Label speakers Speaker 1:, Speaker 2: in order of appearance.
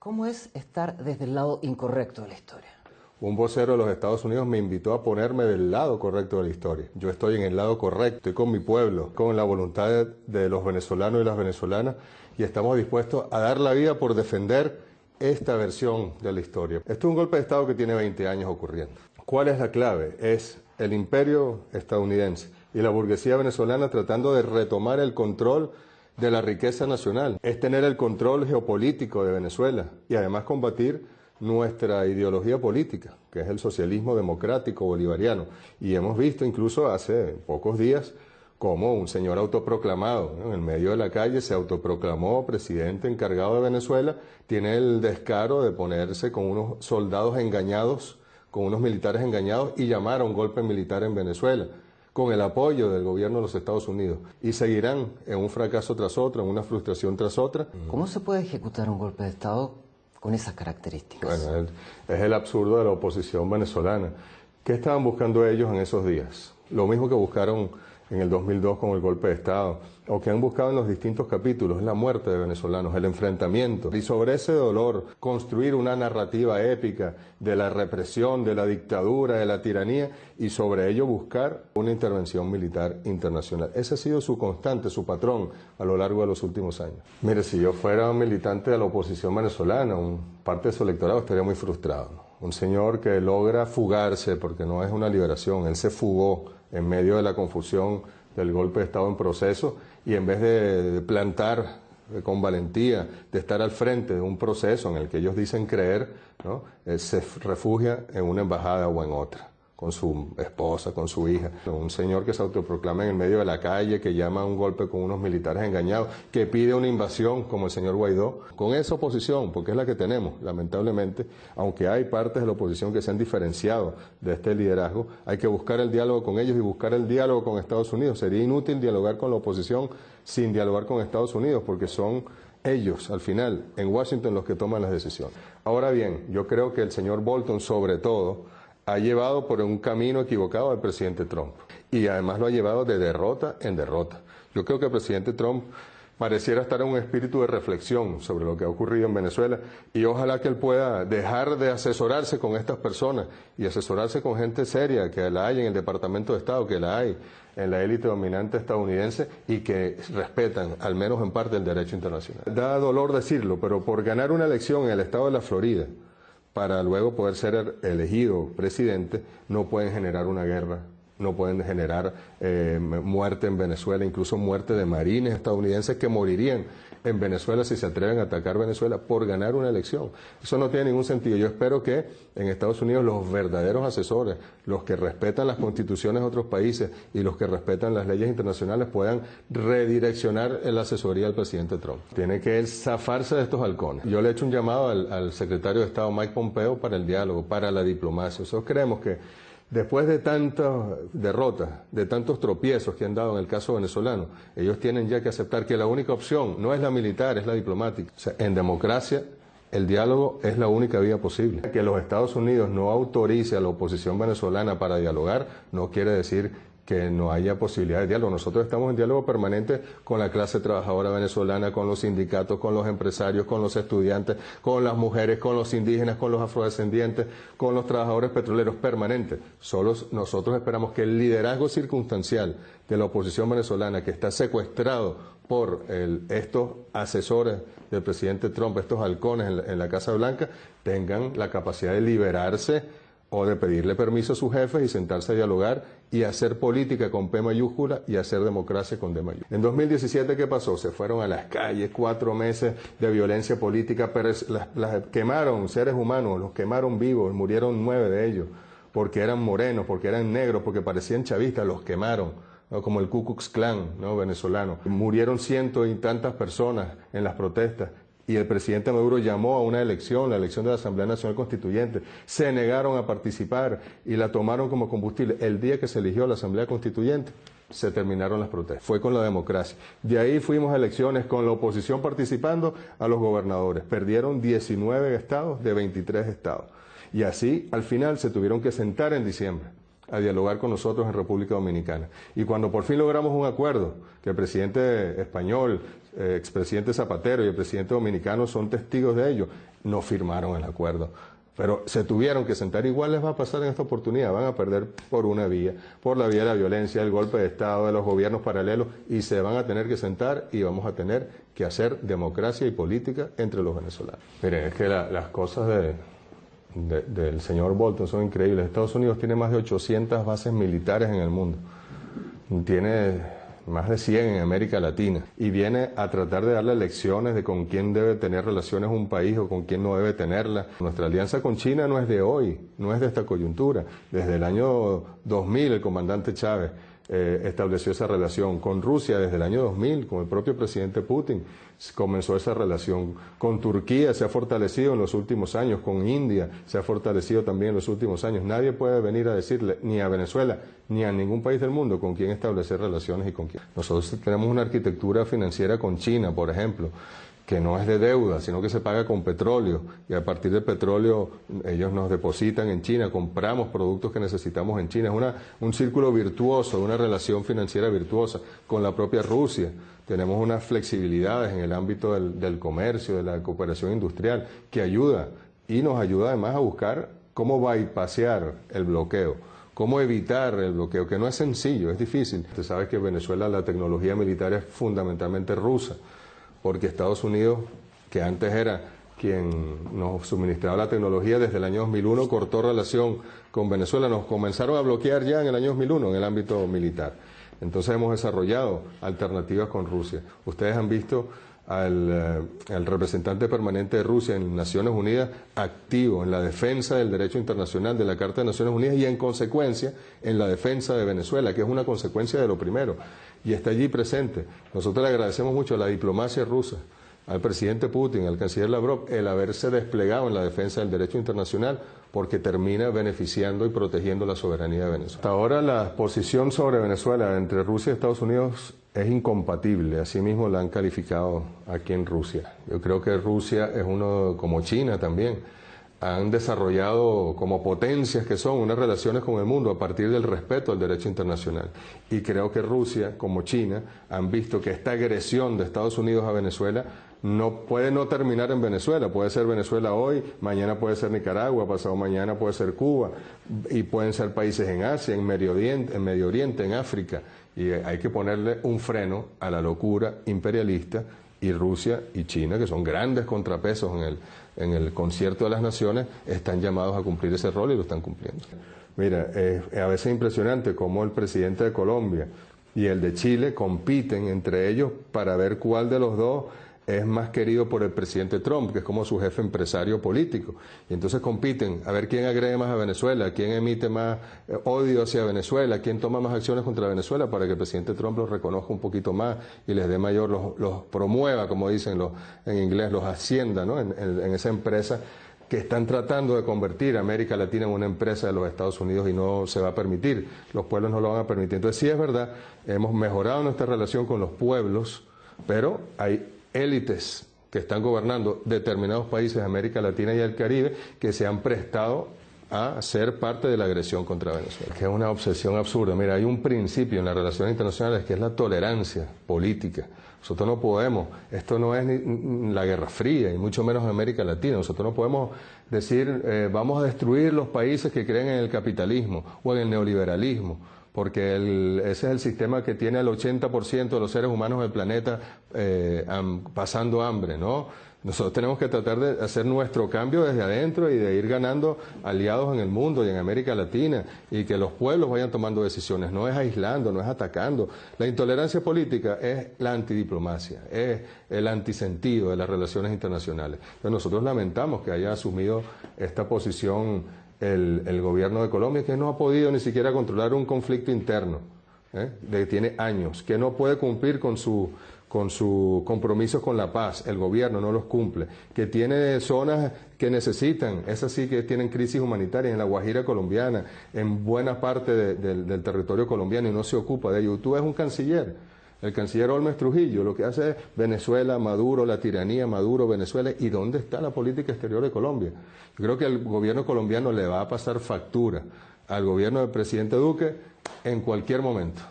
Speaker 1: ¿Cómo es estar desde el lado incorrecto de la historia?
Speaker 2: Un vocero de los Estados Unidos me invitó a ponerme del lado correcto de la historia. Yo estoy en el lado correcto, estoy con mi pueblo, con la voluntad de los venezolanos y las venezolanas, y estamos dispuestos a dar la vida por defender esta versión de la historia. Esto es un golpe de Estado que tiene 20 años ocurriendo. ¿Cuál es la clave? Es el imperio estadounidense y la burguesía venezolana tratando de retomar el control de la riqueza nacional. Es tener el control geopolítico de Venezuela y además combatir nuestra ideología política, que es el socialismo democrático bolivariano. Y hemos visto incluso hace pocos días cómo un señor autoproclamado, ¿no?, en el medio de la calle se autoproclamó presidente encargado de Venezuela, tiene el descaro de ponerse con unos soldados engañados, con unos militares engañados y llamar a un golpe militar en Venezuela, con el apoyo del gobierno de los Estados Unidos. Y seguirán en un fracaso tras otro, en una frustración tras otra.
Speaker 1: ¿Cómo se puede ejecutar un golpe de Estado con esas características?
Speaker 2: Bueno, es el absurdo de la oposición venezolana. ¿Qué estaban buscando ellos en esos días? Lo mismo que buscaron en el 2002 con el golpe de Estado, o que han buscado en los distintos capítulos, la muerte de venezolanos, el enfrentamiento. Y sobre ese dolor, construir una narrativa épica de la represión, de la dictadura, de la tiranía, y sobre ello buscar una intervención militar internacional. Ese ha sido su constante, su patrón a lo largo de los últimos años. Mire, si yo fuera un militante de la oposición venezolana, parte de su electorado estaría muy frustrado, ¿no? Un señor que logra fugarse, porque no es una liberación, él se fugó en medio de la confusión del golpe de Estado en proceso, y en vez de plantar con valentía, de estar al frente de un proceso en el que ellos dicen creer, ¿no?, se refugia en una embajada o en otra, con su esposa, con su hija. Un señor que se autoproclama en el medio de la calle, que llama a un golpe con unos militares engañados, que pide una invasión como el señor Guaidó. Con esa oposición, porque es la que tenemos, lamentablemente, aunque hay partes de la oposición que se han diferenciado de este liderazgo, hay que buscar el diálogo con ellos y buscar el diálogo con Estados Unidos. Sería inútil dialogar con la oposición sin dialogar con Estados Unidos, porque son ellos, al final, en Washington, los que toman las decisiones. Ahora bien, yo creo que el señor Bolton, sobre todo, ha llevado por un camino equivocado al presidente Trump, y además lo ha llevado de derrota en derrota. Yo creo que el presidente Trump pareciera estar en un espíritu de reflexión sobre lo que ha ocurrido en Venezuela, y ojalá que él pueda dejar de asesorarse con estas personas y asesorarse con gente seria, que la hay en el Departamento de Estado, que la hay en la élite dominante estadounidense y que respetan, al menos en parte, el derecho internacional. Da dolor decirlo, pero por ganar una elección en el estado de la Florida, para luego poder ser elegido presidente, no pueden generar una guerra, no pueden generar muerte en Venezuela, incluso muerte de marines estadounidenses que morirían en Venezuela si se atreven a atacar Venezuela por ganar una elección. Eso no tiene ningún sentido. Yo espero que en Estados Unidos los verdaderos asesores, los que respetan las constituciones de otros países y los que respetan las leyes internacionales, puedan redireccionar la asesoría del presidente Trump. Tiene que él zafarse de estos halcones. Yo le he hecho un llamado al secretario de Estado Mike Pompeo para el diálogo, para la diplomacia. Nosotros creemos que después de tantas derrotas, de tantos tropiezos que han dado en el caso venezolano, ellos tienen ya que aceptar que la única opción no es la militar, es la diplomática. O sea, en democracia, el diálogo es la única vía posible. Que los Estados Unidos no autorice a la oposición venezolana para dialogar no quiere decir que no haya posibilidad de diálogo. Nosotros estamos en diálogo permanente con la clase trabajadora venezolana, con los sindicatos, con los empresarios, con los estudiantes, con las mujeres, con los indígenas, con los afrodescendientes, con los trabajadores petroleros, permanente. Solo nosotros esperamos que el liderazgo circunstancial de la oposición venezolana, que está secuestrado por estos asesores del presidente Trump, estos halcones en la Casa Blanca, tengan la capacidad de liberarse o de pedirle permiso a sus jefes y sentarse a dialogar y hacer política con P mayúscula y hacer democracia con D mayúscula. En 2017, ¿qué pasó? Se fueron a las calles, 4 meses de violencia política, pero las quemaron seres humanos, los quemaron vivos, murieron 9 de ellos, porque eran morenos, porque eran negros, porque parecían chavistas, los quemaron, ¿no?, como el Ku Klux Klan, ¿no?, venezolano. Murieron cientos y tantas personas en las protestas. Y el presidente Maduro llamó a una elección, la elección de la Asamblea Nacional Constituyente. Se negaron a participar y la tomaron como combustible. El día que se eligió la Asamblea Constituyente, se terminaron las protestas. Fue con la democracia. De ahí fuimos a elecciones con la oposición participando a los gobernadores. Perdieron 19 estados de 23 estados. Y así, al final, se tuvieron que sentar en diciembre a dialogar con nosotros en República Dominicana. Y cuando por fin logramos un acuerdo, que el presidente español, expresidente Zapatero y el presidente dominicano son testigos de ello, no firmaron el acuerdo. Pero se tuvieron que sentar. Igual les va a pasar en esta oportunidad, van a perder por una vía, por la vía de la violencia, del golpe de Estado, de los gobiernos paralelos, y se van a tener que sentar y vamos a tener que hacer democracia y política entre los venezolanos. Miren, es que las cosas del señor Bolton son increíbles. Estados Unidos tiene más de 800 bases militares en el mundo. Tiene más de 100 en América Latina, y viene a tratar de darle lecciones de con quién debe tener relaciones un país o con quién no debe tenerlas. Nuestra alianza con China no es de hoy, no es de esta coyuntura. Desde el año 2000 el comandante Chávez estableció esa relación. Con Rusia desde el año 2000, con el propio presidente Putin, comenzó esa relación. Con Turquía se ha fortalecido en los últimos años, con India se ha fortalecido también en los últimos años. Nadie puede venir a decirle ni a Venezuela ni a ningún país del mundo con quién establecer relaciones y con quién. Nosotros tenemos una arquitectura financiera con China, por ejemplo, que no es de deuda, sino que se paga con petróleo, y a partir del petróleo ellos nos depositan en China, compramos productos que necesitamos en China. Es un círculo virtuoso, una relación financiera virtuosa con la propia Rusia. Tenemos unas flexibilidades en el ámbito del comercio, de la cooperación industrial, que ayuda, y nos ayuda además a buscar cómo bypassear el bloqueo, cómo evitar el bloqueo, que no es sencillo, es difícil. Usted sabe que en Venezuela la tecnología militar es fundamentalmente rusa, porque Estados Unidos, que antes era quien nos suministraba la tecnología, desde el año 2001 cortó relación con Venezuela. Nos comenzaron a bloquear ya en el año 2001 en el ámbito militar. Entonces hemos desarrollado alternativas con Rusia. Ustedes han visto al representante permanente de Rusia en Naciones Unidas activo en la defensa del derecho internacional, de la Carta de Naciones Unidas, y en consecuencia en la defensa de Venezuela, que es una consecuencia de lo primero, y está allí presente. Nosotros le agradecemos mucho a la diplomacia rusa, al presidente Putin, al canciller Lavrov, el haberse desplegado en la defensa del derecho internacional, porque termina beneficiando y protegiendo la soberanía de Venezuela. Hasta ahora la posición sobre Venezuela entre Rusia y Estados Unidos es incompatible, así mismo la han calificado aquí en Rusia. Yo creo que Rusia es uno, como China también, han desarrollado como potencias que son unas relaciones con el mundo a partir del respeto al derecho internacional. Y creo que Rusia, como China, han visto que esta agresión de Estados Unidos a Venezuela no puede no terminar en Venezuela. Puede ser Venezuela hoy, mañana puede ser Nicaragua, pasado mañana puede ser Cuba, y pueden ser países en Asia, en Medio Oriente, en África. Y hay que ponerle un freno a la locura imperialista, y Rusia y China, que son grandes contrapesos en el concierto de las naciones, están llamados a cumplir ese rol y lo están cumpliendo. Mira, a veces es impresionante cómo el presidente de Colombia y el de Chile compiten entre ellos para ver cuál de los dos es más querido por el presidente Trump, que es como su jefe empresario político. Y entonces compiten a ver quién agrede más a Venezuela, quién emite más odio hacia Venezuela, quién toma más acciones contra Venezuela, para que el presidente Trump los reconozca un poquito más y les dé mayor, los promueva, como dicen en inglés, los ascienda, ¿no? en esa empresa que están tratando de convertir a América Latina en una empresa de los Estados Unidos, y no se va a permitir. Los pueblos no lo van a permitir. Entonces sí es verdad, hemos mejorado nuestra relación con los pueblos, pero hay élites que están gobernando determinados países de América Latina y el Caribe que se han prestado a ser parte de la agresión contra Venezuela, que es una obsesión absurda. Mira, hay un principio en las relaciones internacionales que es la tolerancia política. Nosotros no podemos, esto no es ni la Guerra Fría, y mucho menos en América Latina. Nosotros no podemos decir vamos a destruir los países que creen en el capitalismo o en el neoliberalismo, porque ese es el sistema que tiene el 80% de los seres humanos del planeta pasando hambre, ¿no? Nosotros tenemos que tratar de hacer nuestro cambio desde adentro y de ir ganando aliados en el mundo y en América Latina, y que los pueblos vayan tomando decisiones. No es aislando, no es atacando. La intolerancia política es la antidiplomacia, es el antisentido de las relaciones internacionales. Entonces nosotros lamentamos que haya asumido esta posición el gobierno de Colombia, que no ha podido ni siquiera controlar un conflicto interno, que tiene años, que no puede cumplir con sus compromisos con la paz. El gobierno no los cumple, que tiene zonas que necesitan, esas sí que tienen crisis humanitarias, en la Guajira colombiana, en buena parte del territorio colombiano, y no se ocupa de ello. Tú ves un canciller, el canciller Olmes Trujillo, lo que hace es Venezuela, Maduro, la tiranía, Maduro, Venezuela. ¿Y dónde está la política exterior de Colombia? Yo creo que al gobierno colombiano le va a pasar factura al gobierno del presidente Duque en cualquier momento.